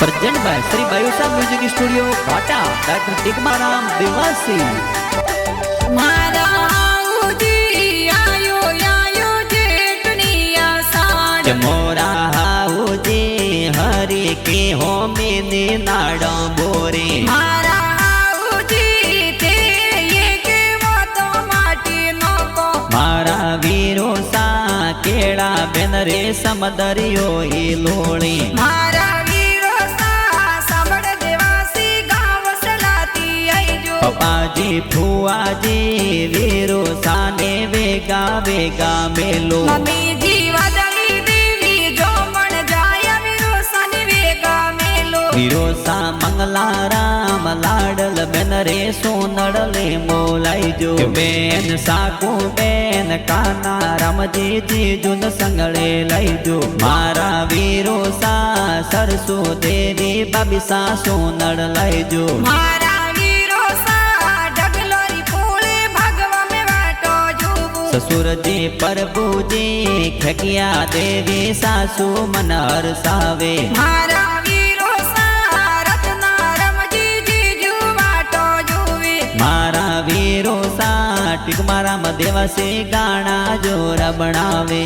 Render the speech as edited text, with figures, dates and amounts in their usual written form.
Present by Shri Bayusa music studio पाटा doctor Tikmaram Dewasi मारा उजी आयो आयो जेठनिया साड मोरा हाउजी हरि के हो मेने नाड़ा बोरे मारा उजी ते ये के वातो माटी नको मारा वीरो सा केड़ा बेन रे समदरियो ई लोणी मारा वीरो सा साबड़ देवासी गांव सलाती आई जो पपाजी फुआजी वीरो साने वेगा वेगा मेलो मम्मी जी वादली देवी जो मन जाय वीरो सन वेगा मेलो वीरो सा मंगला राम लाडल बेन रे सोनड़ले मोलाई जो बेन साकू बेन काना राम जी जी जुन संगड़े लाई जो मारा वीरो सा सरसो देवी बाबी सा सोनड़ लाई जो मारा वीरो सा ढगलोरी फूले भगवा में वाटो जुबू ससुर जी प्रभु जी खकिया देवी सासू मन हरसावे मारा वीरो सा रत्ना रमजी जीजू वाटो जुवे मारा वीरो सा टिकमारा देवासी गाना जोरा बनावे।